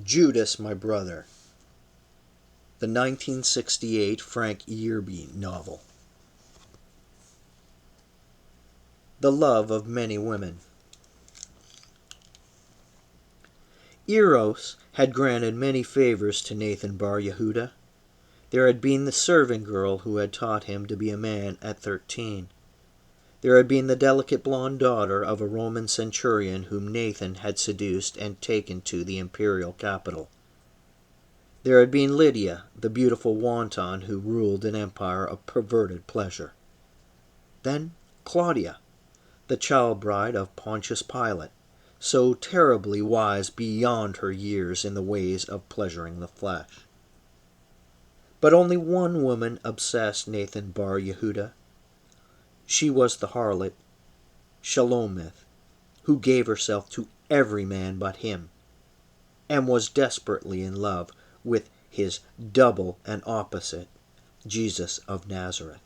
Judas, My Brother, the 1968 Frank Yerby novel. The love of many women. Eros had granted many favors to Nathan Bar Yehuda. There had been the servant girl who had taught him to be a man at 13. There had been the delicate blonde daughter of a Roman centurion whom Nathan had seduced and taken to the imperial capital. There had been Lydia, the beautiful wanton who ruled an empire of perverted pleasure. Then Claudia, the child bride of Pontius Pilate, so terribly wise beyond her years in the ways of pleasuring the flesh. But only one woman obsessed Nathan Bar Yehuda. She was the harlot, Shalomith, who gave herself to every man but him, and was desperately in love with his double and opposite, Jesus of Nazareth.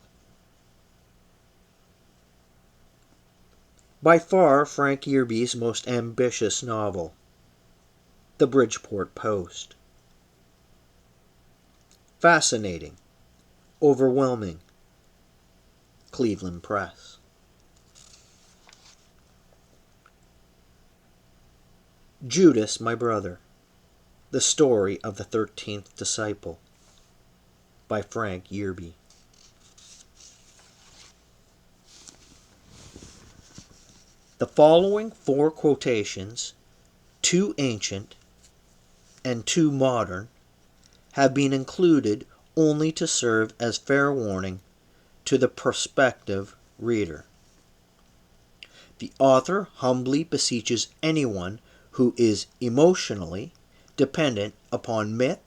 By far Frank Yerby's most ambitious novel, The Bridgeport Post. Fascinating, overwhelming, Cleveland Press. Judas, My Brother, The Story of the 13th Disciple, by Frank Yerby. The following 4 quotations, 2 ancient and 2 modern, have been included only to serve as fair warning to the prospective reader. The author humbly beseeches anyone who is emotionally dependent upon myth,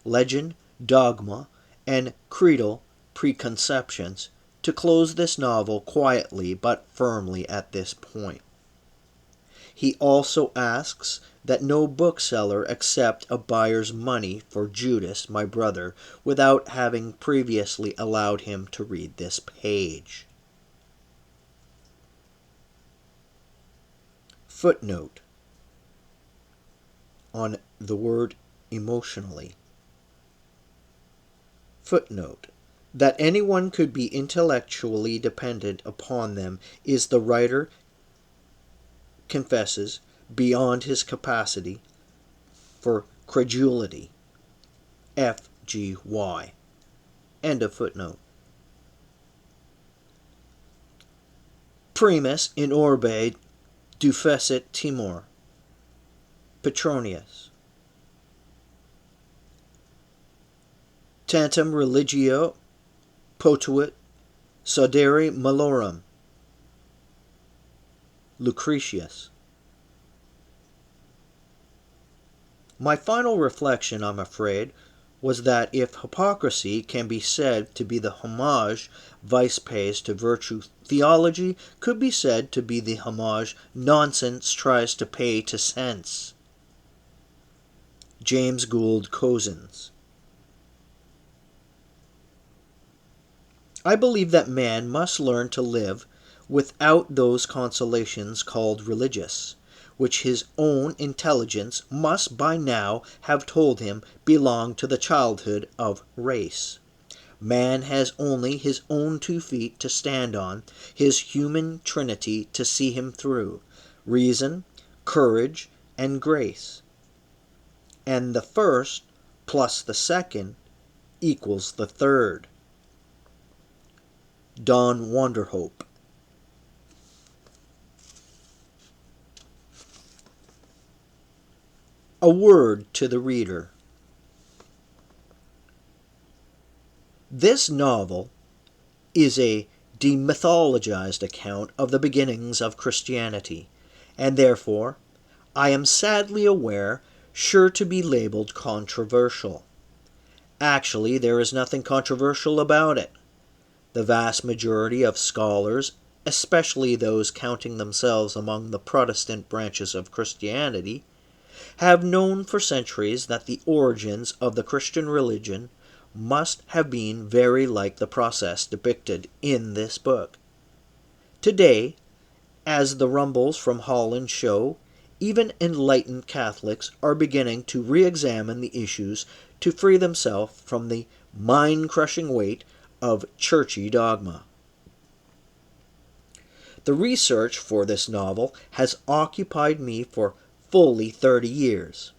legend, dogma, and creedal preconceptions to close this novel quietly but firmly at this point. He also asks that no bookseller accept a buyer's money for Judas, My Brother, without having previously allowed him to read this page. Footnote on the word emotionally. Footnote: that anyone could be intellectually dependent upon them is, the writer confesses, beyond his capacity for credulity. F.G.Y. End of footnote. Primus in orbe dufecit timor. Petronius. Tantum religio potuit sodere malorum. Lucretius. My final reflection, I'm afraid, was that if hypocrisy can be said to be the homage vice pays to virtue, theology could be said to be the homage nonsense tries to pay to sense. James Gould Cozens. I believe that man must learn to live without those consolations called religious, which his own intelligence must by now have told him belong to the childhood of race. Man has only his own 2 feet to stand on, his human trinity to see him through, reason, courage, and grace. And the first plus the second equals the third. Don Wanderhope. A word to the reader. This novel is a demythologized account of the beginnings of Christianity, and therefore, I am sadly aware, sure to be labeled controversial. Actually, there is nothing controversial about it. The vast majority of scholars, especially those counting themselves among the Protestant branches of Christianity, have known for centuries that the origins of the Christian religion must have been very like the process depicted in this book. Today, as the rumbles from Holland show, even enlightened Catholics are beginning to re-examine the issues to free themselves from the mind-crushing weight of churchy dogma. The research for this novel has occupied me for fully 30 years.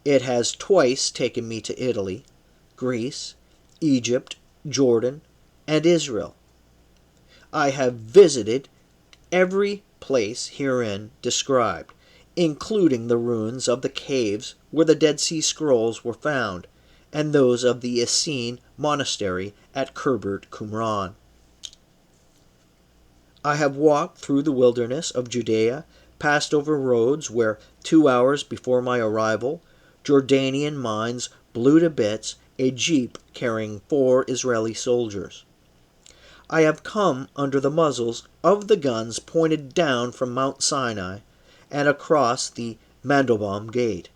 It has twice taken me to Italy, Greece, Egypt, Jordan, and Israel. I have visited every place herein described, including the ruins of the caves where the Dead Sea Scrolls were found, and those of the Essene Monastery at Khirbet Qumran. I have walked through the wilderness of Judea, passed over roads where 2 hours before my arrival, Jordanian mines blew to bits a jeep carrying 4 Israeli soldiers. I have come under the muzzles of the guns pointed down from Mount Sinai and across the Mandelbaum Gate,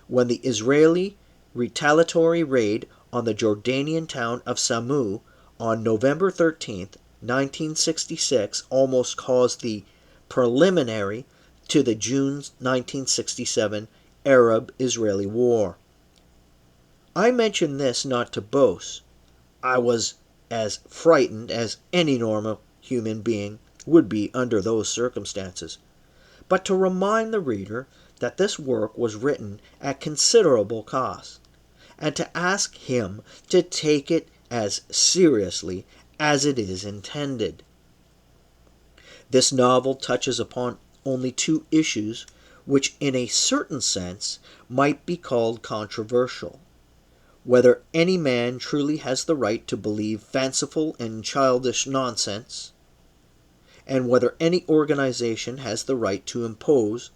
when the Israeli retaliatory raid on the Jordanian town of Samu on November 13, 1966, almost caused the preliminary to the June 1967 Arab-Israeli War. I mention this not to boast. I was as frightened as any normal human being would be under those circumstances, but to remind the reader that this work was written at considerable cost, and to ask him to take it as seriously as it is intended. This novel touches upon only 2 issues which in a certain sense might be called controversial: whether any man truly has the right to believe fanciful and childish nonsense, and whether any organization has the right to impose,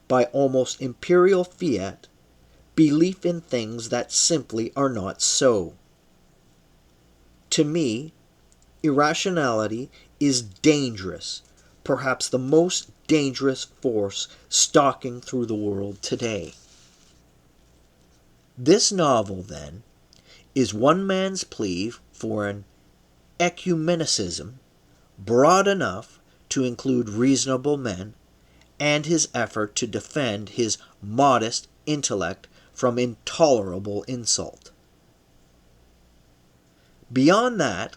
by almost imperial fiat, belief in things that simply are not so. To me, irrationality is dangerous, perhaps the most dangerous force stalking through the world today. This novel, then, is one man's plea for an ecumenicism broad enough to include reasonable men, and his effort to defend his modest intellect from intolerable insult. Beyond that,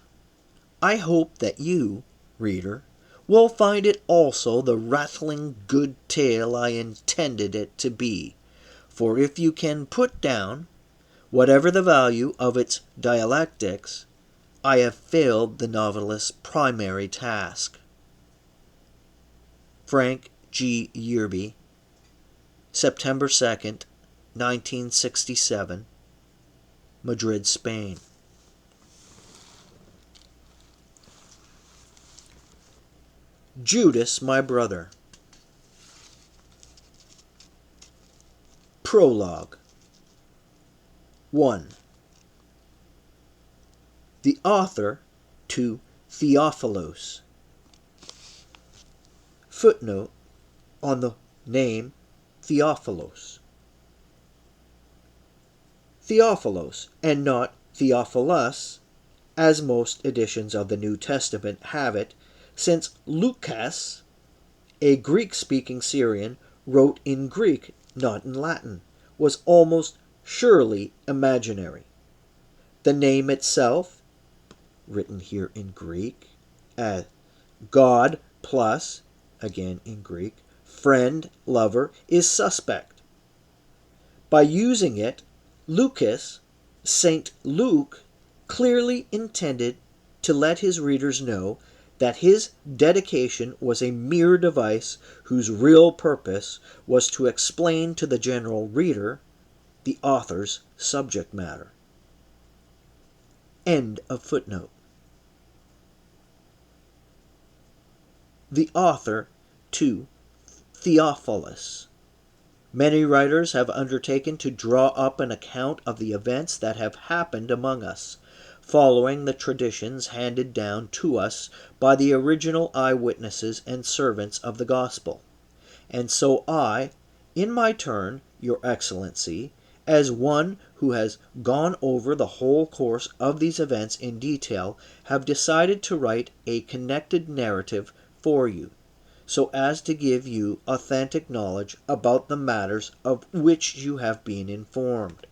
I hope that you, reader, will find it also the rattling good tale I intended it to be, for if you can put down, whatever the value of its dialectics, I have failed the novelist's primary task. Frank G. Yerby, September 2nd, 1967, Madrid, Spain. Judas, my brother. Prologue. 1. The author to Theophilos. Footnote on the name Theophilos. Theophilos, and not Theophilus, as most editions of the New Testament have it, since Lucas, a Greek-speaking Syrian, wrote in Greek, not in Latin, was almost surely imaginary. The name itself, written here in Greek, as God plus, again in Greek, friend, lover, is suspect. By using it, Lucas, St. Luke, clearly intended to let his readers know that his dedication was a mere device whose real purpose was to explain to the general reader the author's subject matter. End of footnote. The author to Theophilus. Many writers have undertaken to draw up an account of the events that have happened among us, following the traditions handed down to us by the original eyewitnesses and servants of the gospel. And so I, in my turn, Your Excellency, as one who has gone over the whole course of these events in detail, have decided to write a connected narrative for you, so as to give you authentic knowledge about the matters of which you have been informed.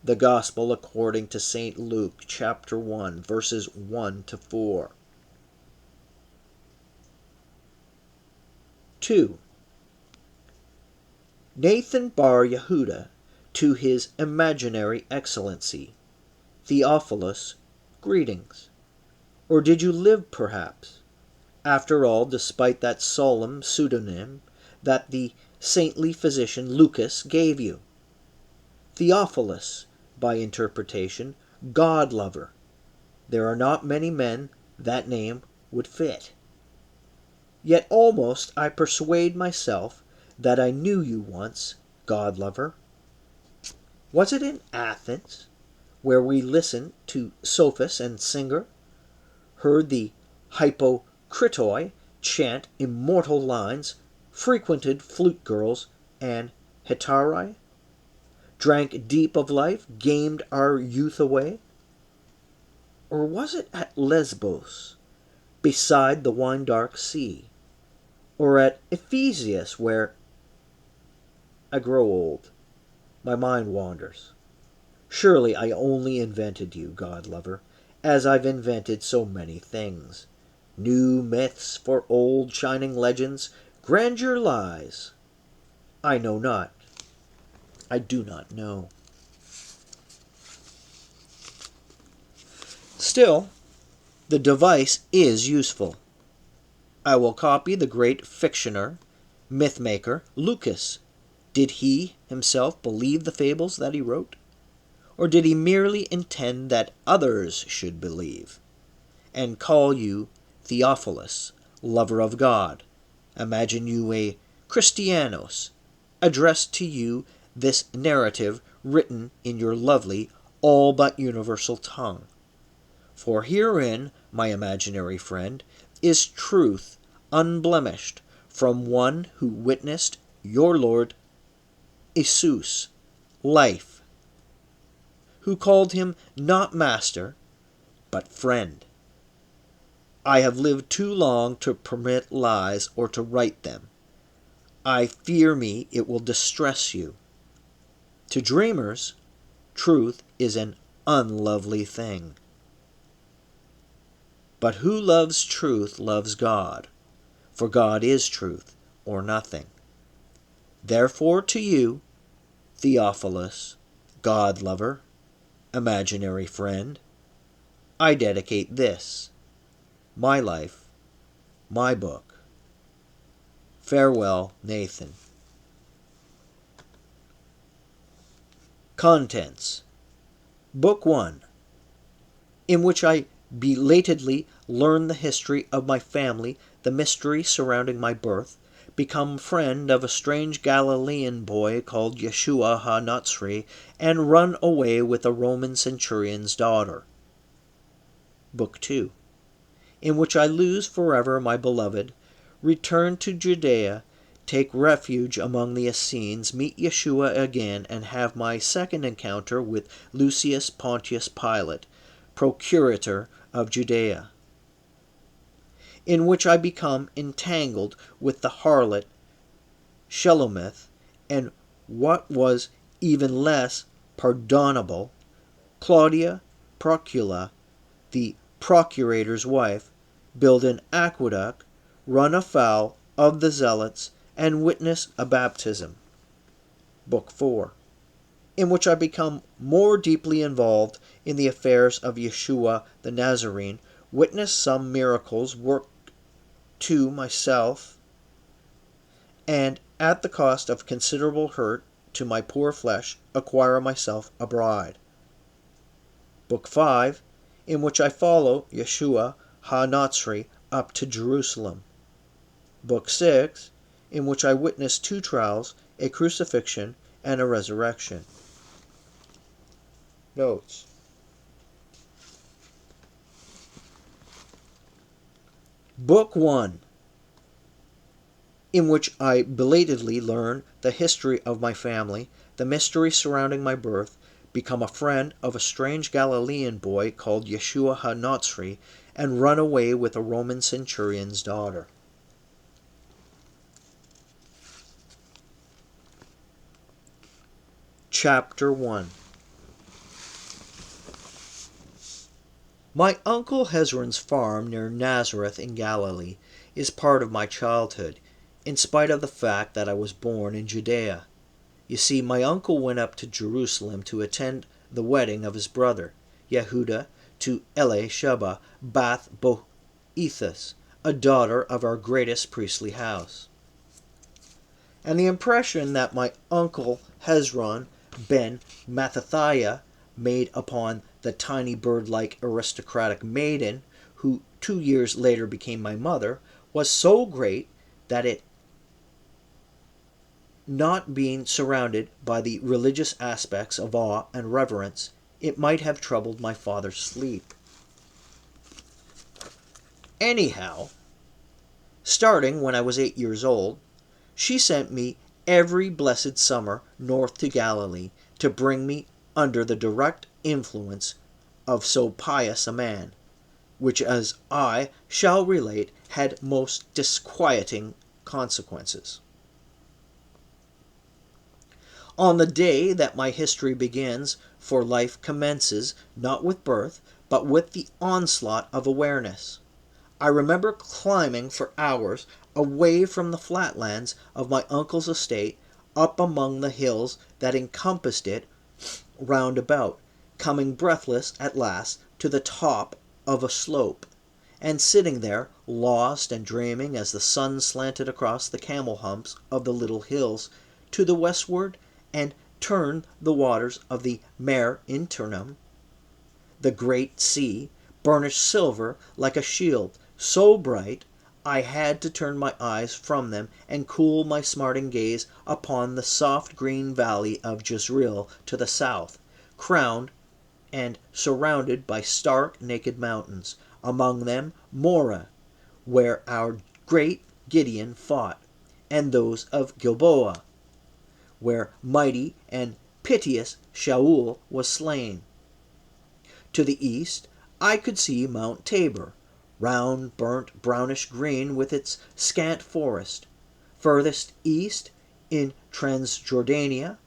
The Gospel according to St. Luke, chapter 1, verses 1 to 4. 2. Nathan bar Yehuda, to his imaginary excellency, Theophilus, greetings. Or did you live, perhaps? After all, despite that solemn pseudonym that the saintly physician Lucas gave you. Theophilus, by interpretation, God-lover. There are not many men that name would fit. Yet almost I persuade myself that I knew you once, God-lover. Was it in Athens, where we listened to Sophus and Singer, heard the hypocritoi chant immortal lines, frequented flute girls and hetarai, drank deep of life, gamed our youth away? Or was it at Lesbos, beside the wine-dark sea, or at Ephesus, where I grow old, my mind wanders? Surely I only invented you, God-lover, as I've invented so many things. New myths for old shining legends, grandeur lies. I know not. I do not know. Still, the device is useful. I will copy the great fictioner, myth-maker, Lucas. Did he himself believe the fables that he wrote? Or did he merely intend that others should believe, and call you Theophilus, lover of God? Imagine you a Christianos, addressed to you this narrative written in your lovely, all but universal tongue. For herein, my imaginary friend, is truth unblemished from one who witnessed your Lord Jesus, life, who called him not master, but friend. I have lived too long to permit lies or to write them. I fear me it will distress you. To dreamers, truth is an unlovely thing. But who loves truth loves God, for God is truth, or nothing. Therefore to you, Theophilus, God-lover, imaginary friend, I dedicate this, my life, my book. Farewell, Nathan. Contents. Book 1, in which I belatedly learn the history of my family, the mystery surrounding my birth, become friend of a strange Galilean boy called Yeshua ha-Natsri, and run away with a Roman centurion's daughter. Book 2, in which I lose forever my beloved, return to Judea, take refuge among the Essenes, meet Yeshua again, and have my second encounter with Lucius Pontius Pilate, procurator of Judea, in which I become entangled with the harlot Shelomith, and what was even less pardonable, Claudia Procula, the procurator's wife, build an aqueduct, run afoul of the zealots, and witness a baptism. Book 4, in which I become more deeply involved in the affairs of Yeshua the Nazarene, witness some miracles worked to myself, and at the cost of considerable hurt to my poor flesh, acquire myself a bride. Book 5, in which I follow Yeshua ha-Natsri up to Jerusalem. Book 6, in which I witness 2 trials, a crucifixion, and a resurrection. Notes. Book 1, in which I belatedly learn the history of my family, the mystery surrounding my birth, become a friend of a strange Galilean boy called Yeshua ha-Natsri, and run away with a Roman centurion's daughter. Chapter 1. My uncle Hezron's farm near Nazareth in Galilee is part of my childhood, in spite of the fact that I was born in Judea. You see, my uncle went up to Jerusalem to attend the wedding of his brother, Yehuda, to Elisheba Bath Boethus, a daughter of our greatest priestly house. And the impression that my uncle Hezron ben Mattathiah made upon the tiny bird-like aristocratic maiden, who 2 years later became my mother, was so great that it, not being surrounded by the religious aspects of awe and reverence, it might have troubled my father's sleep. Anyhow, starting when I was 8 years old, she sent me every blessed summer north to Galilee to bring me under the direct influence of so pious a man, which, as I shall relate, had most disquieting consequences. On the day that my history begins, for life commences not with birth, but with the onslaught of awareness, I remember climbing for hours away from the flatlands of my uncle's estate up among the hills that encompassed it round about, coming breathless at last to the top of a slope, and sitting there lost and dreaming as the sun slanted across the camel humps of the little hills to the westward and turned the waters of the Mare Internum, the great sea, burnished silver like a shield, so bright I had to turn my eyes from them and cool my smarting gaze upon the soft green valley of Jezreel to the south, crowned and surrounded by stark naked mountains, among them Moreh, where our great Gideon fought, and those of Gilboa, where mighty and piteous Shaul was slain. To the east I could see Mount Tabor, round, burnt, brownish green with its scant forest. Furthest east, in Transjordania,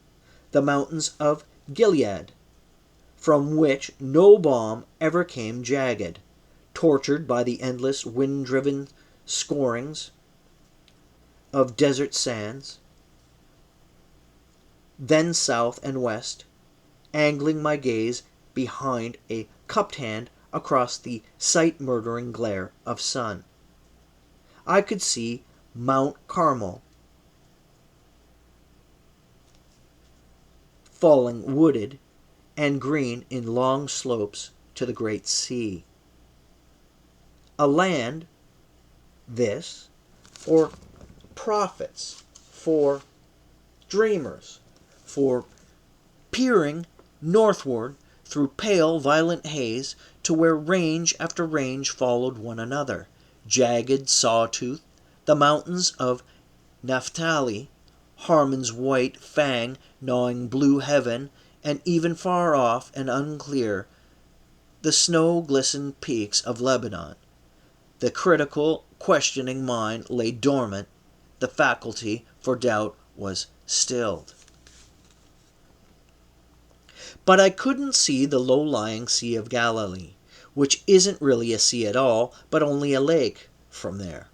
the mountains of Gilead, from which no balm ever came jagged, tortured by the endless wind-driven scourings of desert sands. Then south and west, angling my gaze behind a cupped hand across the sight-murdering glare of sun, I could see Mount Carmel, falling wooded and green in long slopes to the great sea. A land, this, for prophets, for dreamers, for peering northward through pale, violent haze to where range after range followed one another, jagged, sawtoothed, the mountains of Naphtali, Harmon's white fang gnawing blue heaven, and even far off and unclear, the snow-glistened peaks of Lebanon. The critical, questioning mind lay dormant, the faculty for doubt was stilled. But I couldn't see the low-lying Sea of Galilee, which isn't really a sea at all, but only a lake, from there.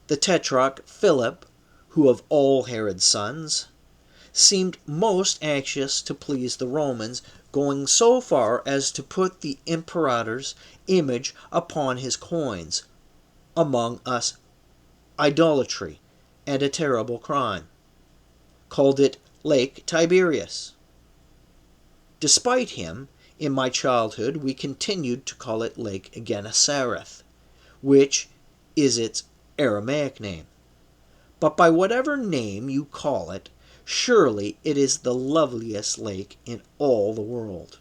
The tetrarch Philip, who of all Herod's sons, seemed most anxious to please the Romans, going so far as to put the imperator's image upon his coins, among us idolatry and a terrible crime, called it Lake Tiberias. Despite him, in my childhood we continued to call it Lake Gennesareth, which is its Aramaic name. But by whatever name you call it, surely it is the loveliest lake in all the world.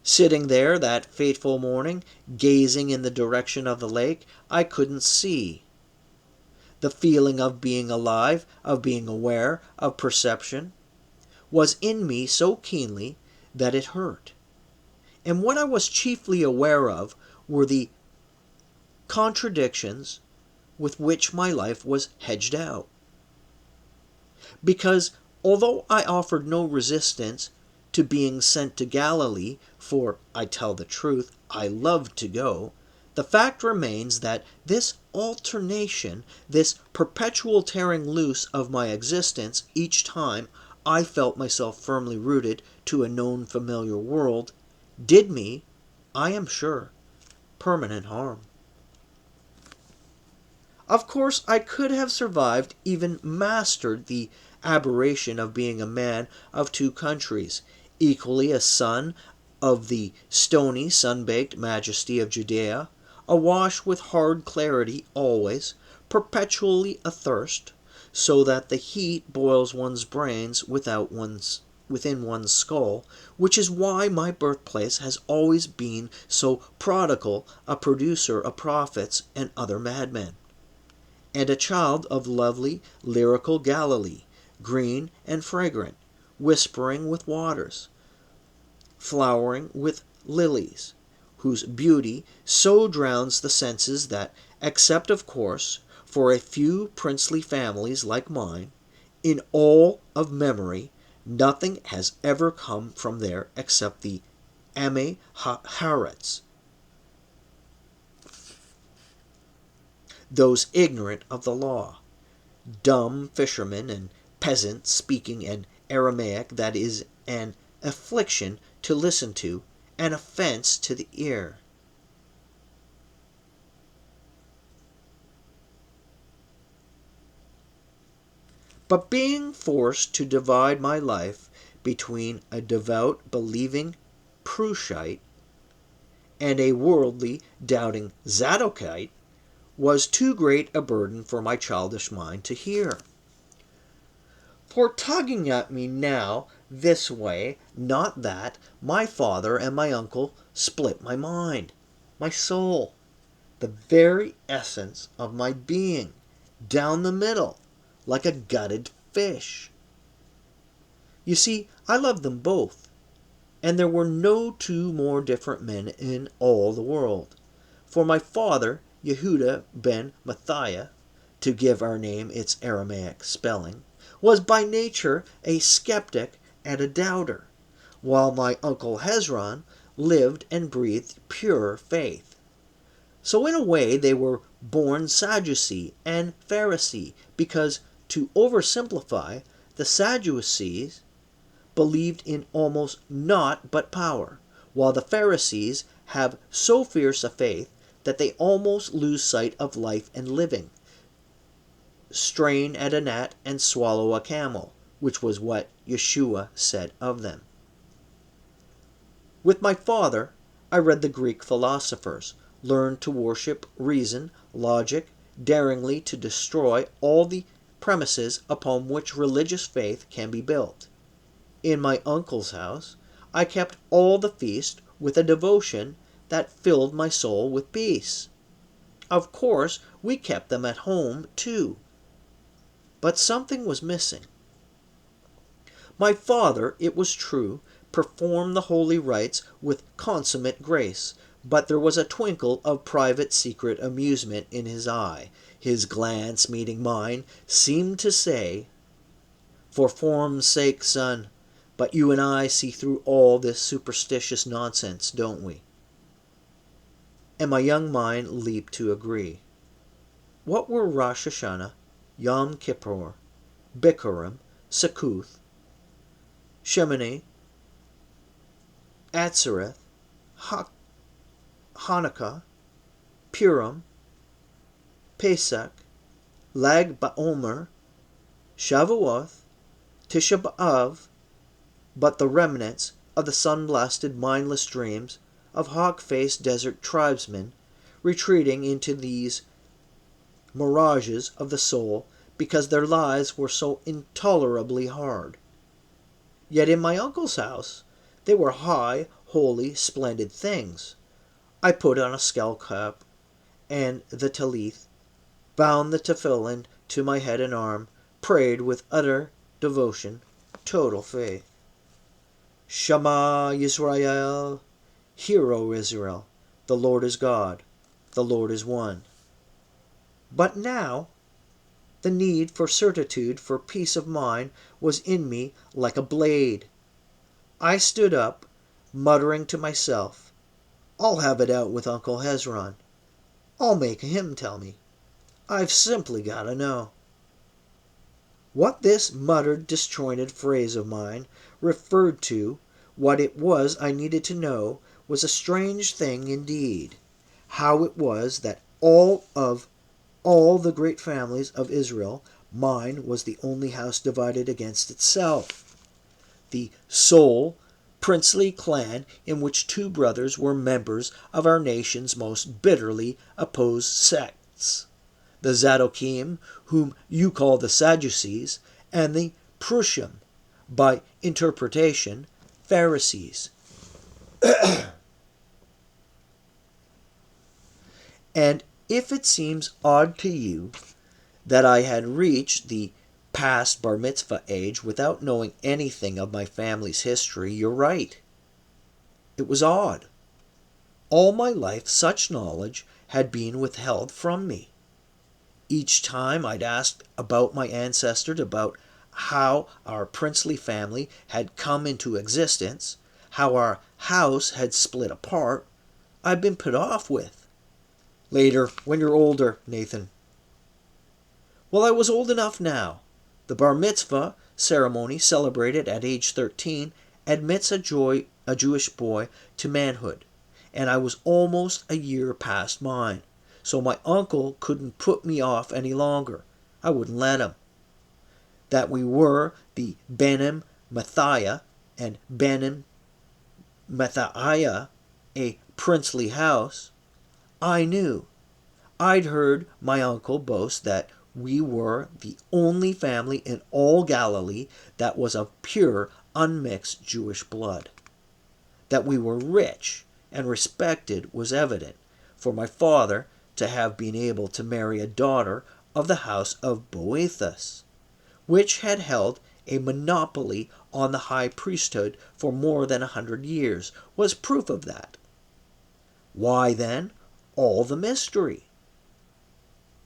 Sitting there that fateful morning, gazing in the direction of the lake, I couldn't see. The feeling of being alive, of being aware, of perception, was in me so keenly that it hurt. And what I was chiefly aware of were the contradictions with which my life was hedged out. Because although I offered no resistance to being sent to Galilee, for I tell the truth, I loved to go, the fact remains that this alternation, this perpetual tearing loose of my existence each time I felt myself firmly rooted to a known familiar world, did me, I am sure, permanent harm. Of course, I could have survived, even mastered the aberration of being a man of two countries, equally a son of the stony, sun-baked majesty of Judea, awash with hard clarity always, perpetually athirst, so that the heat boils one's brains within one's skull, which is why my birthplace has always been so prodigal a producer of prophets and other madmen, and a child of lovely, lyrical Galilee, green and fragrant, whispering with waters, flowering with lilies, whose beauty so drowns the senses that, except of course for a few princely families like mine, in all of memory nothing has ever come from there except the Ame Harets, those ignorant of the law, dumb fishermen and peasants speaking an Aramaic that is an affliction to listen to, an offense to the ear. But being forced to divide my life between a devout, believing Prushite and a worldly, doubting Zadokite was too great a burden for my childish mind to hear. For tugging at me now this way, not that, my father and my uncle split my mind, my soul, the very essence of my being, down the middle, like a gutted fish. You see, I loved them both, and there were no two more different men in all the world. For my father, Yehuda ben Matthiah, to give our name its Aramaic spelling, was by nature a skeptic and a doubter, while my uncle Hezron lived and breathed pure faith. So in a way they were born Sadducee and Pharisee, because, to oversimplify, the Sadducees believed in almost naught but power, while the Pharisees have so fierce a faith that they almost lose sight of life and living, strain at a gnat and swallow a camel, which was what Yeshua said of them. With my father, I read the Greek philosophers, learned to worship reason, logic, daringly to destroy all the premises upon which religious faith can be built. In my uncle's house, I kept all the feast with a devotion that filled my soul with peace. Of course, we kept them at home, too. But something was missing. My father, it was true, performed the holy rites with consummate grace, but there was a twinkle of private secret amusement in his eye. His glance, meeting mine, seemed to say, "For form's sake, son, but you and I see through all this superstitious nonsense, don't we?" And my young mind leaped to agree. What were Rosh Hashanah, Yom Kippur, Bikurim, Succoth, Shemini, Atzareth, Hanukkah, Purim, Pesach, Lag BaOmer, Shavuoth, Tisha B'Av, but the remnants of the sun-blasted mindless dreams of hawk-faced desert tribesmen retreating into these mirages of the soul because their lives were so intolerably hard. Yet in my uncle's house they were high, holy, splendid things. I put on a skull cap and the talith, bound the tefillin to my head and arm, prayed with utter devotion, total faith. Shema Yisrael, Hear, O Israel, the Lord is God, the Lord is one. But now the need for certitude, for peace of mind, was in me like a blade. I stood up, muttering to myself, I'll have it out with Uncle Hezron. I'll make him tell me. I've simply got to know. What this muttered, disjointed phrase of mine referred to, what it was I needed to know, was a strange thing indeed. How it was that of all the great families of Israel, mine was the only house divided against itself, the sole princely clan in which two brothers were members of our nation's most bitterly opposed sects, the Zadokim, whom you call the Sadducees, and the Prushim, by interpretation, Pharisees. And if it seems odd to you that I had reached the past bar mitzvah age without knowing anything of my family's history, you're right. It was odd. All my life such knowledge had been withheld from me. Each time I'd asked about my ancestors, about how our princely family had come into existence, how our house had split apart, I'd been put off with. Later, when you're older, Nathan. Well, I was old enough now. The bar mitzvah ceremony, celebrated at age 13, admits a Jewish boy to manhood, and I was almost a year past mine, so my uncle couldn't put me off any longer. I wouldn't let him. That we were the Benim Matthiah and Benim Matthiah, a princely house, I knew. I'd heard my uncle boast that we were the only family in all Galilee that was of pure, unmixed Jewish blood. That we were rich and respected was evident, for my father to have been able to marry a daughter of the house of Boethus, which had held a monopoly on the high priesthood for more than 100 years, was proof of that. Why, then, all the mystery?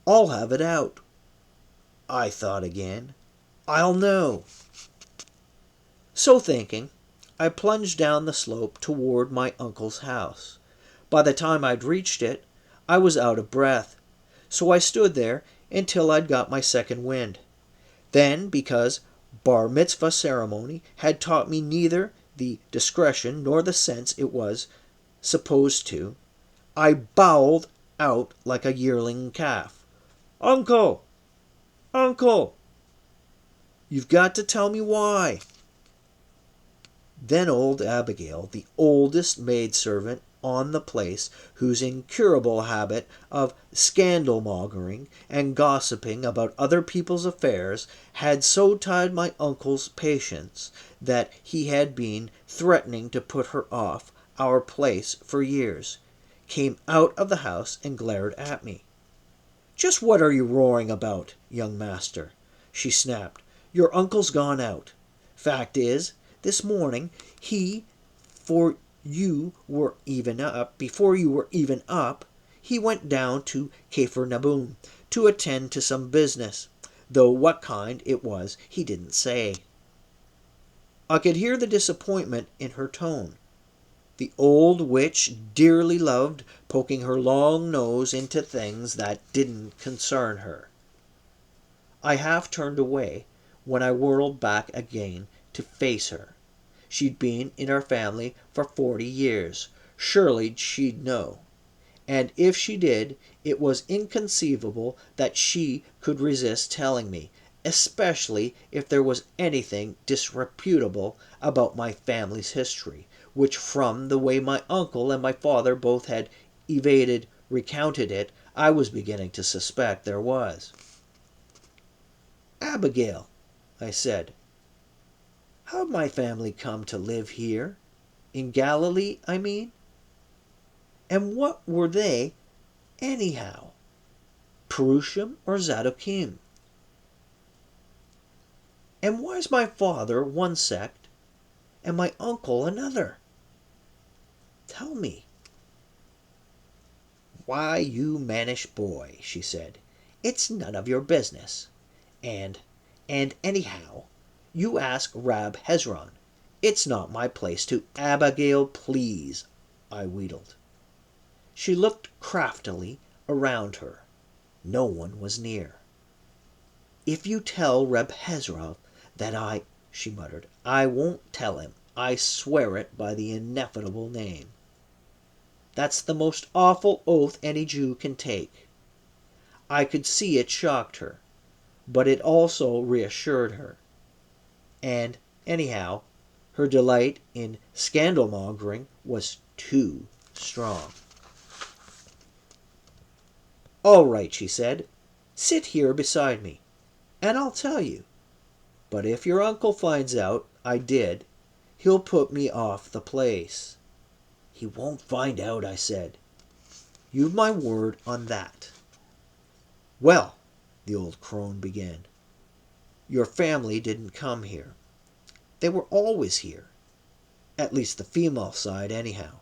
I'll have it out. I thought again. I'll know. So thinking, I plunged down the slope toward my uncle's house. By the time I'd reached it, I was out of breath, so I stood there until I'd got my second wind. Then, because bar mitzvah ceremony had taught me neither the discretion nor the sense it was supposed to, I bawled out like a yearling calf. Uncle! Uncle! You've got to tell me why. Then old Abigail, the oldest maidservant on the place, whose incurable habit of scandal-mongering and gossiping about other people's affairs had so tied my uncle's patience that he had been threatening to put her off our place for years, came out of the house and glared at me. "Just what are you roaring about, young master?" she snapped. "Your uncle's gone out. Fact is, this morning, before you were even up, he went down to Capharnaum to attend to some business, though what kind it was he didn't say." I could hear the disappointment in her tone. The old witch dearly loved poking her long nose into things that didn't concern her. I half turned away when I whirled back again to face her. She'd been in our family for 40 years. Surely she'd know. And if she did, it was inconceivable that she could resist telling me, especially if there was anything disreputable about my family's history, which from the way my uncle and my father both had recounted it, I was beginning to suspect there was. "Abigail," I said, "how'd my family come to live here? In Galilee, I mean? And what were they, anyhow? Prushim or Zadokim? And why's my father one sect and my uncle another?" Tell me." "Why, you mannish boy," she said, "it's none of your business. And anyhow, you ask Rab Hezron. It's not my place to—" "Abigail, please," I wheedled. She looked craftily around her. No one was near. "If you tell Reb Hezron that I—" she muttered. "I won't tell him. I swear it by the ineffable name. That's the most awful oath any Jew can take." I could see it shocked her, but it also reassured her. And, anyhow, her delight in scandal-mongering was too strong. "All right," she said. "Sit here beside me, and I'll tell you. But if your uncle finds out I did, he'll put me off the place." "He won't find out," I said. "You've my word on that." "Well," the old crone began, "your family didn't come here. They were always here. At least the female side, anyhow.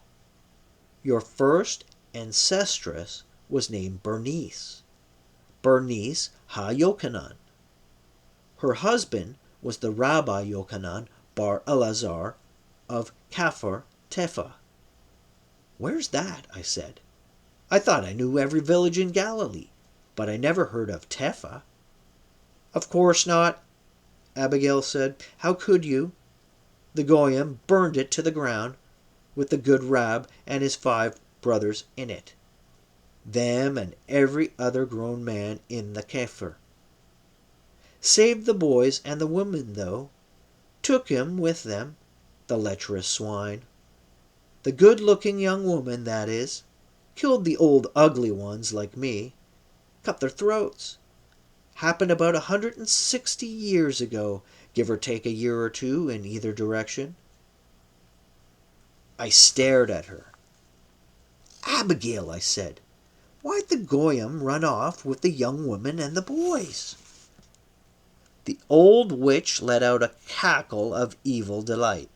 Your first ancestress was named Bernice. Bernice Ha-Yochanan. Her husband was the Rabbi Yochanan Bar Elazar of Kafar Tefa." "Where's that?" I said. "I thought I knew every village in Galilee, but I never heard of Tefa." "Of course not," Abigail said. "How could you? The Goyim burned it to the ground, with the good Rab and his 5 brothers in it. Them and every other grown man in the Kafir. Saved the boys and the women, though. Took him with them, the lecherous swine. The good-looking young woman, that is. Killed the old ugly ones like me. Cut their throats. Happened about 160 years ago, give or take a year or two in either direction." I stared at her. "Abigail," I said, "why'd the Goyim run off with the young women and the boys?" The old witch let out a cackle of evil delight.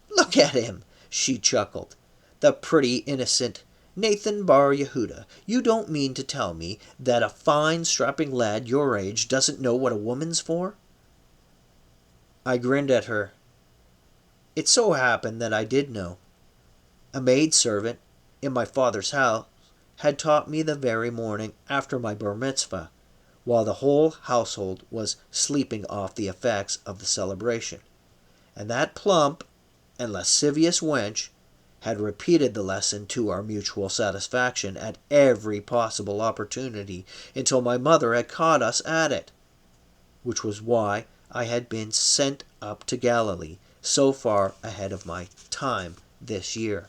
"Look at him," she chuckled. "The pretty, innocent Nathan Bar Yehuda. You don't mean to tell me that a fine, strapping lad your age doesn't know what a woman's for?" I grinned at her. It so happened that I did know. A maidservant in my father's house had taught me the very morning after my bar mitzvah, while the whole household was sleeping off the effects of the celebration, and that plump and lascivious wench had repeated the lesson to our mutual satisfaction at every possible opportunity until my mother had caught us at it, which was why I had been sent up to Galilee so far ahead of my time this year.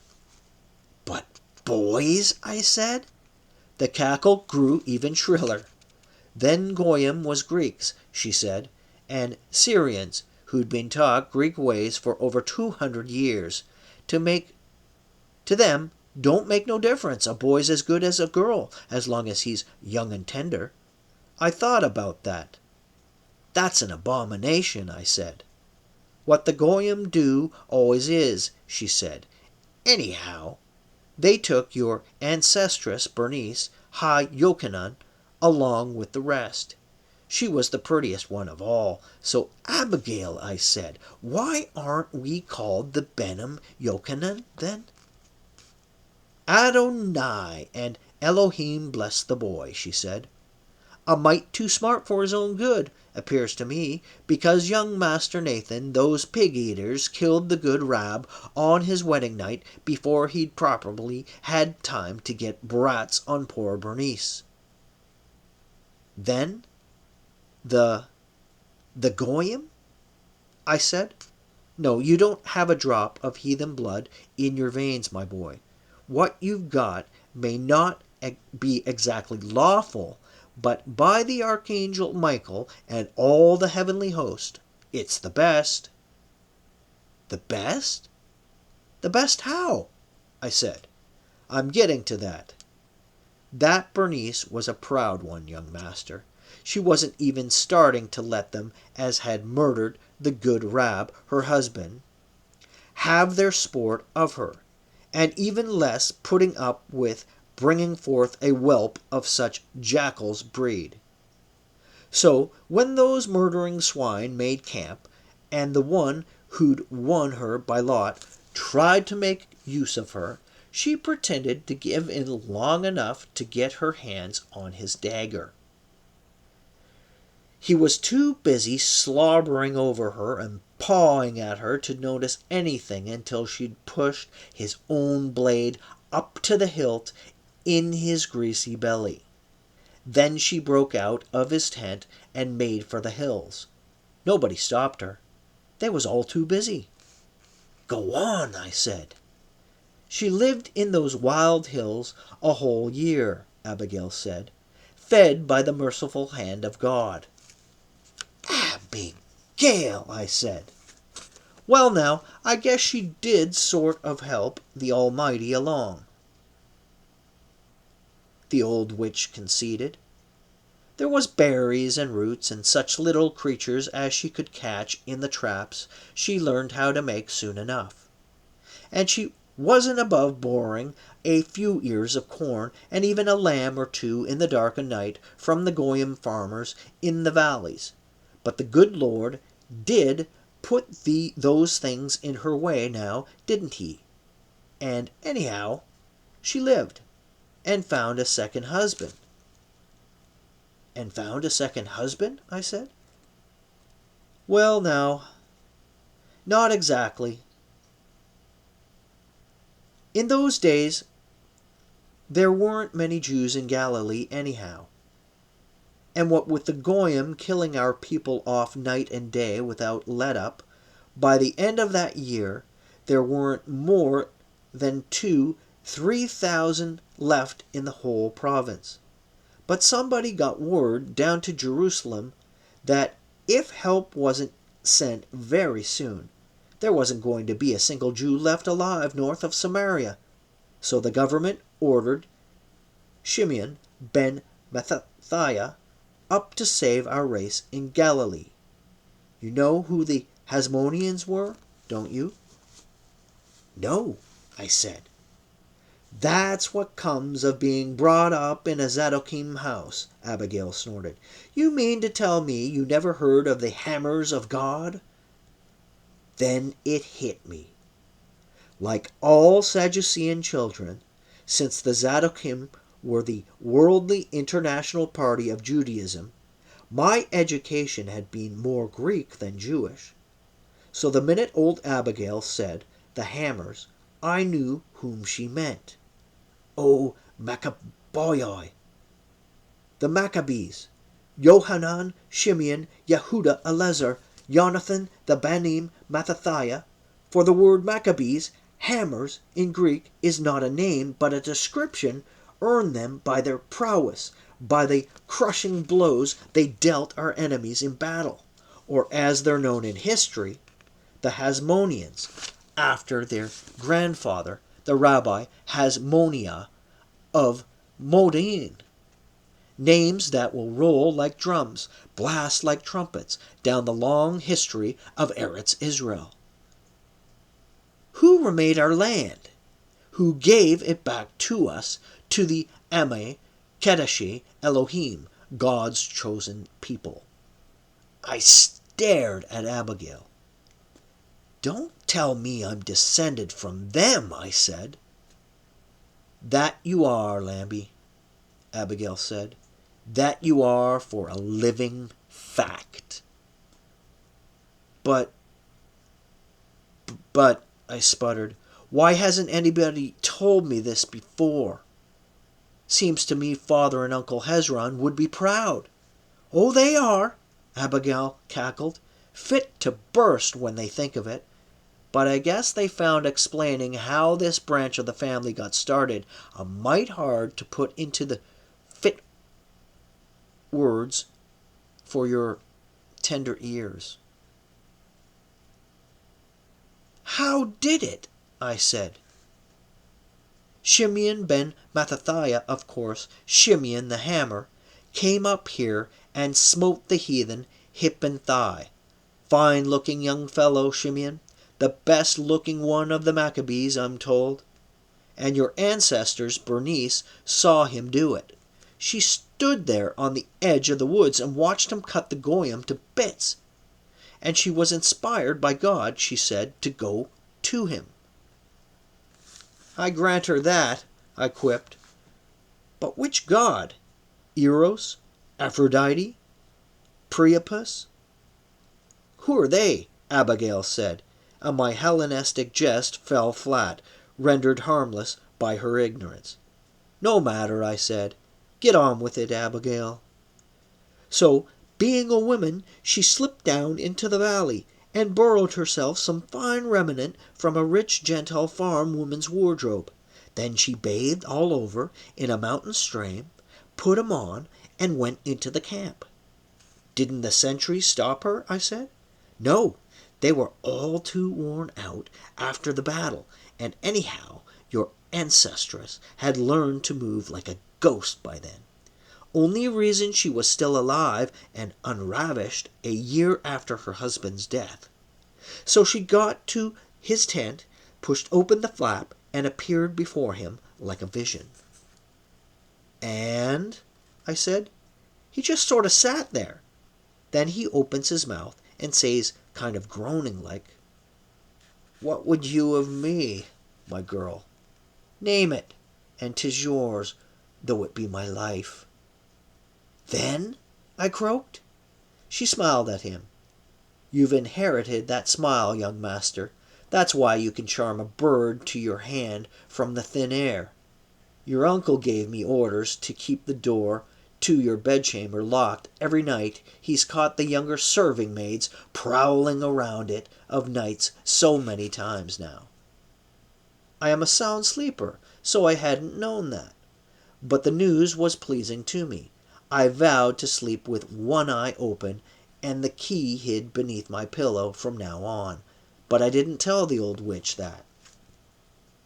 "But boys," I said. The cackle grew even shriller. "Then Goyim was Greeks," she said, "and Syrians who'd been taught Greek ways for over 200 years. To them, don't make no difference. A boy's as good as a girl as long as he's young and tender. I thought about that." "That's an abomination," I said. "What the Goyim do always is," she said. "Anyhow, they took your ancestress Bernice Ha-Yochanan along with the rest. She was the prettiest one of all. So, Abigail," I said, "why aren't we called the Benim Yochanan then?" "Adonai and Elohim bless the boy," she said. "A mite too smart for his own good, appears to me, because young Master Nathan, those pig-eaters killed the good Rab on his wedding night before he'd properly had time to get brats on poor Bernice." "Then the Goyim?" I said. "No, you don't have a drop of heathen blood in your veins, my boy. What you've got may not be exactly lawful, but by the Archangel Michael and all the heavenly host, it's the best." "The best? The best how?" I said. "I'm getting to that. That Bernice was a proud one, young master. She wasn't even starting to let them as had murdered the good Rab, her husband, have their sport of her. and even less putting up with bringing forth a whelp of such jackal's breed. So when those murdering swine made camp, and the one who'd won her by lot tried to make use of her, she pretended to give in long enough to get her hands on his dagger. He was too busy slobbering over her and pawing at her to notice anything until she'd pushed his own blade up to the hilt in his greasy belly. Then she broke out of his tent and made for the hills. Nobody stopped her. They was all too busy. "Go on," I said. "She lived in those wild hills a whole year," Abigail said, "fed by the merciful hand of God." "Abigail," I said. "Well, now, I guess she did sort of help the Almighty along," the old witch conceded. "There was berries and roots and such little creatures as she could catch in the traps she learned how to make soon enough. And she wasn't above boring a few ears of corn and even a lamb or two in the dark of night from the goyim farmers in the valleys. But the good Lord did put those things in her way now, didn't he? And anyhow, she lived, and found a second husband." "And found a second husband?" I said. "Well, now, not exactly. In those days, there weren't many Jews in Galilee anyhow. And what with the goyim killing our people off night and day without let-up, by the end of that year, there weren't more than 3,000 left in the whole province. But somebody got word down to Jerusalem that if help wasn't sent very soon, there wasn't going to be a single Jew left alive north of Samaria. So the government ordered Shimeon ben Mattathiah up to save our race in Galilee. You know who the Hasmoneans were, don't you?" "No," I said. "That's what comes of being brought up in a Zadokim house," Abigail snorted. "You mean to tell me you never heard of the hammers of God?" Then it hit me. Like all Sadducean children, since the Zadokim were the worldly international party of Judaism, my education had been more Greek than Jewish. So the minute old Abigail said the hammers, I knew whom she meant. "Oh, Maccaboy, the Maccabees, Yohanan, Shimeon, Yehuda, Eleazar, Jonathan, the Banim, Mattathiah. For the word Maccabees, hammers, in Greek, is not a name, but a description, earned them by their prowess, by the crushing blows they dealt our enemies in battle, or as they're known in history, the Hasmoneans, after their grandfather, the Rabbi Hasmoniah of Modin. Names that will roll like drums, blast like trumpets, down the long history of Eretz Israel. Who remade our land? Who gave it back to us, to the Ameh, Kedeshi, Elohim, God's chosen people?" I stared at Abigail. "Don't tell me I'm descended from them," I said. "That you are, Lambie," Abigail said. "That you are for a living fact." But, I sputtered, "why hasn't anybody told me this before? Seems to me Father and Uncle Hezron would be proud." "Oh, they are," Abigail cackled, "fit to burst when they think of it. But I guess they found explaining how this branch of the family got started a mite hard to put into the fit words for your tender ears." "How did it?" I said. "Shimeon ben Mattathiah, of course, Shimeon the hammer, came up here and smote the heathen hip and thigh. Fine-looking young fellow, Shimeon. The best-looking one of the Maccabees, I'm told. and your ancestors, Bernice, saw him do it. She stood there on the edge of the woods and watched him cut the goyim to bits. And she was inspired by God, she said, to go to him. I grant her that, I quipped. But which God? Eros? Aphrodite? Priapus? Who are they? Abigail said, and my Hellenistic jest fell flat, rendered harmless by her ignorance. No matter, I said. Get on with it, Abigail. So, being a woman, she slipped down into the valley and borrowed herself some fine remnant from a rich Gentile farm woman's wardrobe. Then she bathed all over in a mountain stream, put 'em on, and went into the camp. Didn't the sentries stop her? I said. No, they were all too worn out after the battle, and anyhow, your ancestress had learned to move like a ghost by then. Only reason she was still alive and unravished a year after her husband's death. So she got to his tent, pushed open the flap, and appeared before him like a vision. And, I said, he just sort of sat there. Then he opens his mouth and says, kind of groaning like, "What would you of me, my girl? Name it, and 'tis yours, though it be my life." "Then?" I croaked. She smiled at him. "You've inherited that smile, young master. That's why you can charm a bird to your hand from the thin air. Your uncle gave me orders to keep the door to your bedchamber locked every night. He's caught the younger serving maids prowling around it of nights so many times now. I am a sound sleeper, so I hadn't known that. But the news was pleasing to me. I vowed to sleep with one eye open and the key hid beneath my pillow from now on. But I didn't tell the old witch that.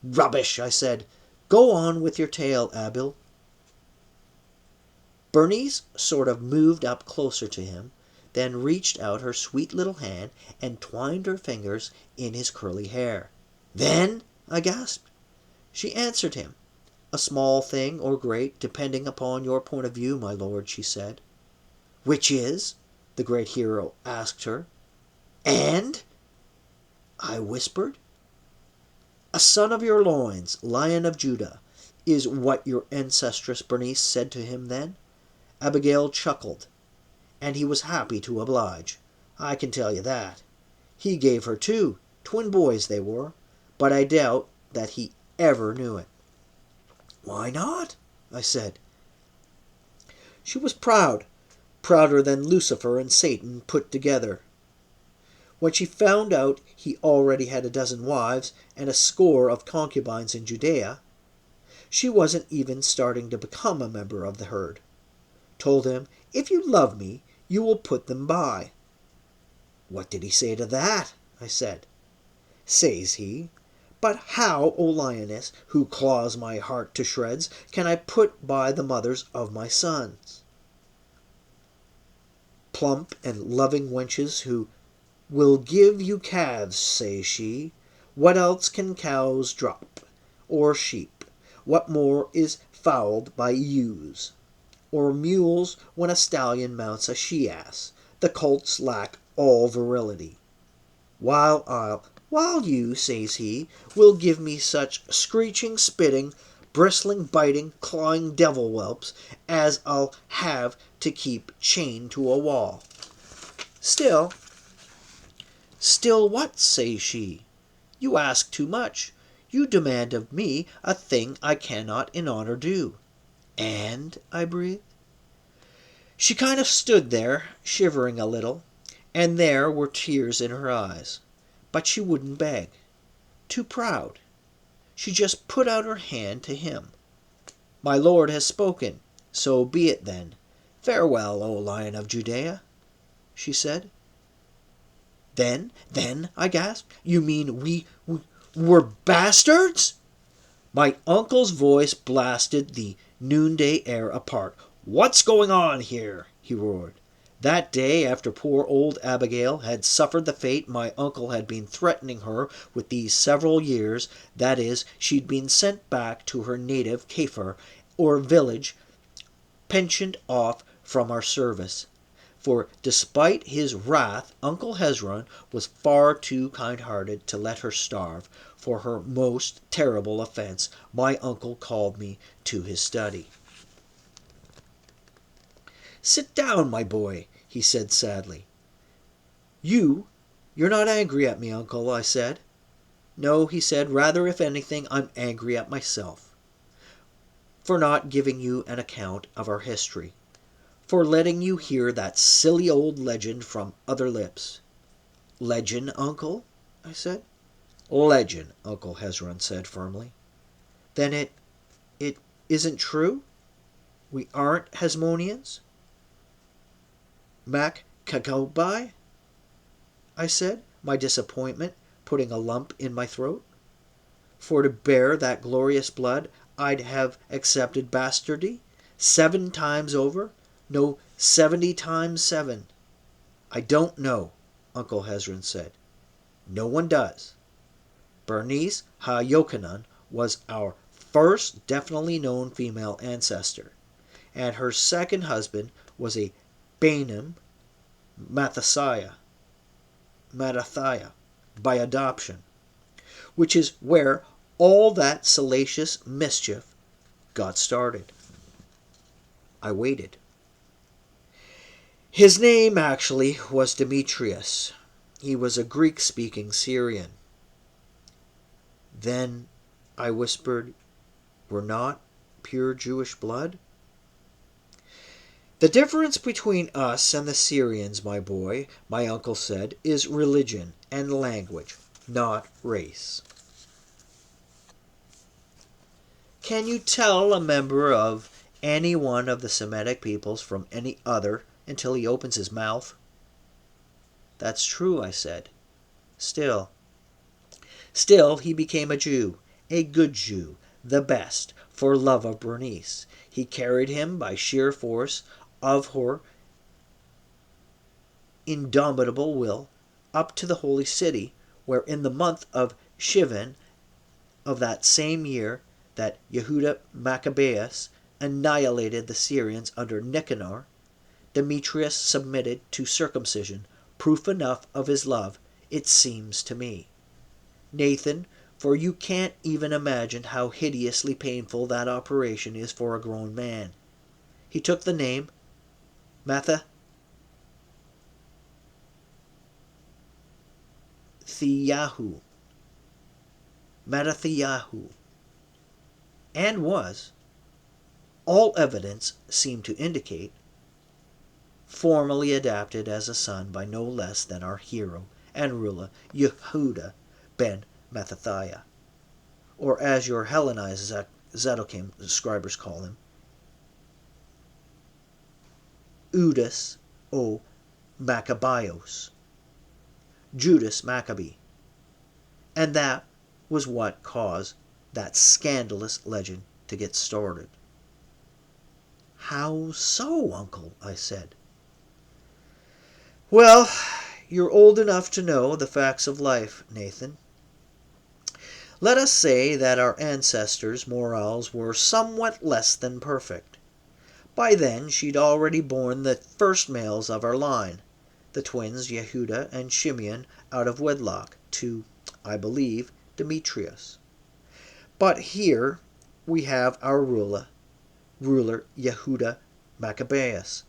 "Rubbish," I said. "Go on with your tale, Abil." Bernice sort of moved up closer to him, then reached out her sweet little hand and twined her fingers in his curly hair. "Then?" I gasped. She answered him. "A small thing or great, depending upon your point of view, my lord," she said. "Which is?" the great hero asked her. "And?" I whispered. "A son of your loins, Lion of Judah, is what your ancestress Bernice said to him then." Abigail chuckled, and he was happy to oblige. I can tell you that. He gave her 2, twin boys they were, but I doubt that he ever knew it. "Why not?" I said. She was proud, prouder than Lucifer and Satan put together. When she found out he already had a dozen wives and a score of concubines in Judea, she wasn't even starting to become a member of the herd. Told him, "If you love me, you will put them by." "What did he say to that?" I said. Says he, "But how, O lioness, who claws my heart to shreds, can I put by the mothers of my sons? Plump and loving wenches who will give you calves," says she. "What else can cows drop? Or sheep? What more is foaled by ewes? Or mules when a stallion mounts a she-ass? The colts lack all virility. While you," says he, "will give me such screeching, spitting, bristling, biting, clawing devil whelps as I'll have to keep chained to a wall." Still what?" says she. "You ask too much. You demand of me a thing I cannot in honor do." "And?" I breathed. She kind of stood there, shivering a little, and there were tears in her eyes. But she wouldn't beg. Too proud. She just put out her hand to him. "My lord has spoken, so be it then. Farewell, O Lion of Judea," she said. Then, I gasped, "you mean we're bastards?" My uncle's voice blasted the noonday air apart. "What's going on here?" he roared. That day, after poor old Abigail had suffered the fate my uncle had been threatening her with these several years, that is, she'd been sent back to her native Kafir, or village, pensioned off from our service. For despite his wrath, Uncle Hezron was far too kind-hearted to let her starve. For her most terrible offense, my uncle called me to his study. "Sit down, my boy," he said sadly. You're not angry at me, uncle," I said. "No," he said, "rather, if anything, I'm angry at myself for not giving you an account of our history, for letting you hear that silly old legend from other lips." "Legend, uncle?" I said. "Legend," Uncle Hezron said firmly. "Then it isn't true? We aren't Hasmoneans?" "Mac Cacobai?" I said, my disappointment putting a lump in my throat. For to bear that glorious blood I'd have accepted bastardy 7 times over, no 70 times 7. "I don't know," Uncle Hezron said. "No one does. Bernice Ha-Yokanan was our first definitely known female ancestor, and her second husband was a Bainim Mathathiah by adoption, which is where all that salacious mischief got started." I waited. "His name, actually, was Demetrius. He was a Greek-speaking Syrian." "Then," I whispered, "we're not pure Jewish blood?" "The difference between us and the Syrians, my boy," my uncle said, "is religion and language, not race." Can you tell a member of any one of the Semitic peoples from any other until he opens his mouth? "That's true," I said. Still, he became a Jew, a good Jew, the best, for love of Bernice. He carried him by sheer force of her indomitable will up to the holy city, where in the month of Shivan of that same year that Yehuda Maccabeus annihilated the Syrians under Nicanor, Demetrius submitted to circumcision, proof enough of his love, it seems to me, Nathan, for you can't even imagine how hideously painful that operation is for a grown man. He took the name Mathathiyahu, and was, all evidence seemed to indicate, formally adopted as a son by no less than our hero and ruler Yehuda ben Mattathiah, or as your Hellenized Zedekim scribers call him, Judas o Maccabeos, Judas Maccabee. And that was what caused that scandalous legend to get started. "How so, uncle?" I said. "Well, you're old enough to know the facts of life, Nathan. Let us say that our ancestors' morals were somewhat less than perfect. By then she'd already borne the first males of our line, the twins Yehuda and Shimeon, out of wedlock, to, I believe, Demetrius. But here we have our ruler Yehuda Maccabeus,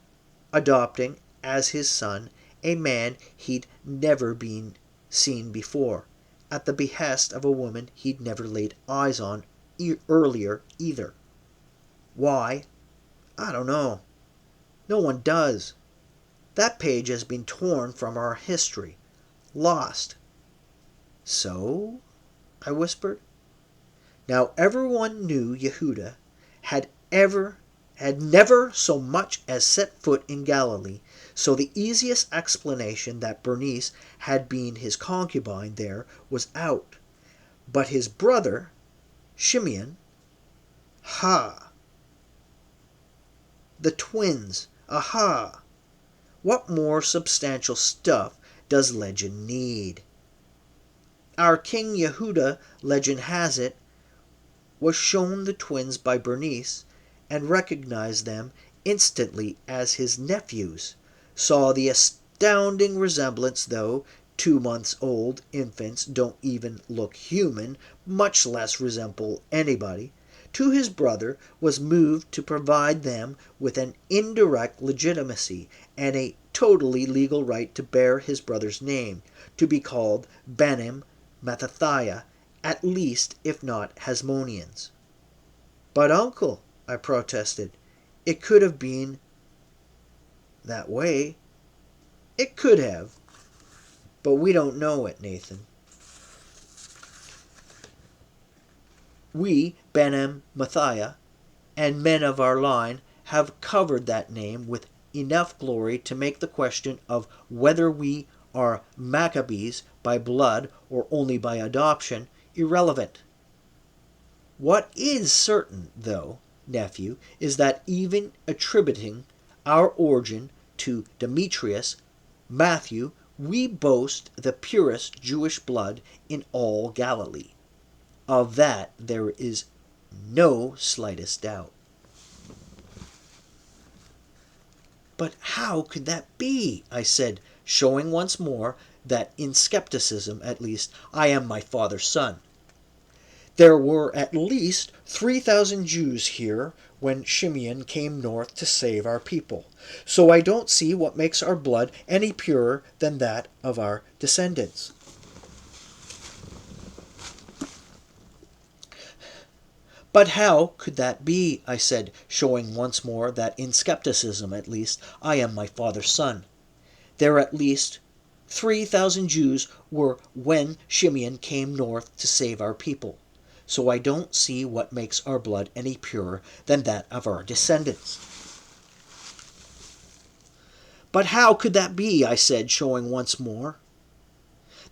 adopting as his son a man he'd never been seen before, at the behest of a woman he'd never laid eyes on earlier either. Why? I don't know. No one does. That page has been torn from our history. Lost." "So?" I whispered. Now everyone knew Yehuda had never so much as set foot in Galilee, so the easiest explanation that Bernice had been his concubine there was out. But his brother, Shimeon, the twins, aha! What more substantial stuff does legend need? Our King Yehuda, legend has it, was shown the twins by Bernice and recognized them instantly as his nephews, saw the astounding resemblance, though 2 months old infants don't even look human, much less resemble anybody, to his brother, was moved to provide them with an indirect legitimacy and a totally legal right to bear his brother's name, to be called Benim Mattathiah, at least if not Hasmoneans. But, uncle, I protested, it could have been that way. It could have, but we don't know it, Nathan. We, Benim Mattathiah, and men of our line have covered that name with enough glory to make the question of whether we are Maccabees by blood or only by adoption irrelevant. What is certain, though, nephew, is that even attributing our origin to Demetrius, Matthew, we boast the purest Jewish blood in all Galilee. Of that there is no slightest doubt. But how could that be? I said, showing once more that in skepticism, at least, I am my father's son. There were at least 3,000 Jews here when Shimeon came north to save our people, so I don't see what makes our blood any purer than that of our descendants. But how could that be? I said, showing once more that in skepticism, at least, I am my father's son. There at least 3,000 Jews were when Shimeon came north to save our people, so I don't see what makes our blood any purer than that of our descendants. But how could that be? I said, showing once more.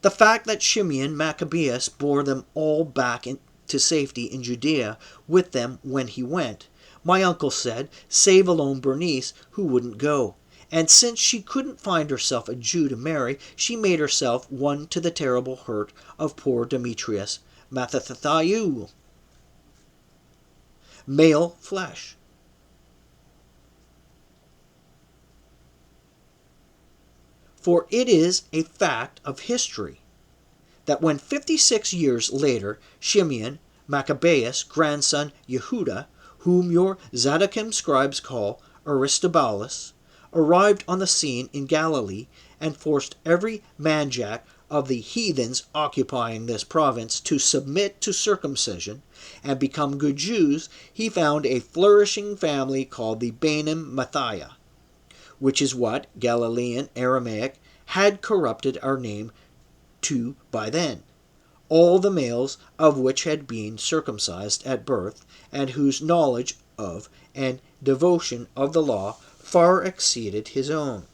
The fact that Shimeon Maccabeus bore them all back to safety in Judea with them when he went, my uncle said, save alone Bernice, who wouldn't go. And since she couldn't find herself a Jew to marry, she made herself one to the terrible hurt of poor Demetrius Mattathiah. Male flesh. For it is a fact of history that when 56 years later Shimeon Maccabeus' grandson Yehuda, whom your Zadokim scribes call Aristobulus, arrived on the scene in Galilee and forced every manjack of the heathens occupying this province to submit to circumcision and become good Jews, he found a flourishing family called the Benim Mattathiah, which is what Galilean Aramaic had corrupted our name to by then, all the males of which had been circumcised at birth, and whose knowledge of and devotion of the law far exceeded his own.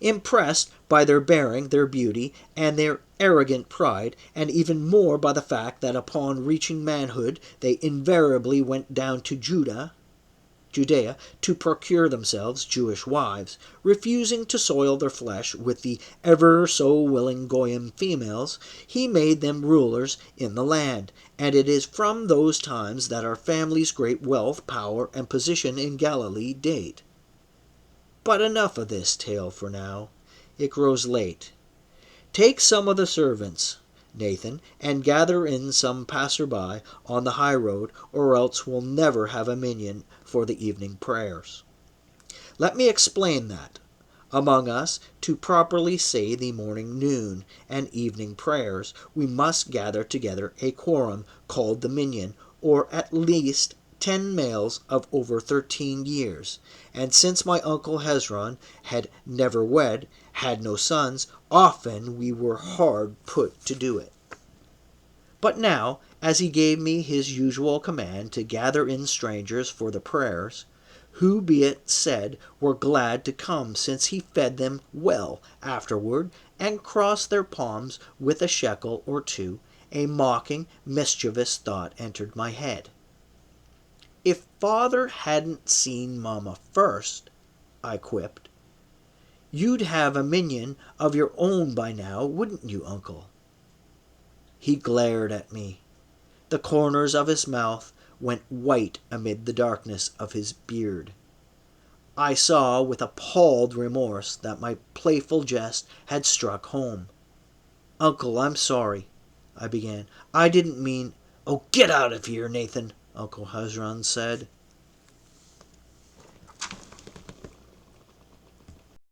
Impressed by their bearing, their beauty, and their arrogant pride, and even more by the fact that upon reaching manhood they invariably went down to Judea to procure themselves Jewish wives, refusing to soil their flesh with the ever so willing Goyim females, he made them rulers in the land, and it is from those times that our family's great wealth, power, and position in Galilee date. But enough of this tale for now. It grows late. Take some of the servants, Nathan, and gather in some passer-by on the high road, or else we'll never have a minyan for the evening prayers. Let me explain that. Among us, to properly say the morning, noon, and evening prayers, we must gather together a quorum called the minyan, or at least 10 males of over 13 years, and since my uncle Hezron had never wed, had no sons, often we were hard put to do it. But now, as he gave me his usual command to gather in strangers for the prayers, who, be it said, were glad to come, since he fed them well afterward, and crossed their palms with a shekel or two, a mocking, mischievous thought entered my head. If father hadn't seen mamma first, I quipped, You'd have a minion of your own by now, wouldn't you, uncle?" He glared at me. The corners of his mouth went white amid the darkness of his beard. I saw with appalled remorse that my playful jest had struck home. "Uncle, I'm sorry," I began. "I didn't mean—" "Oh, get out of here, Nathan," Uncle Hezron said.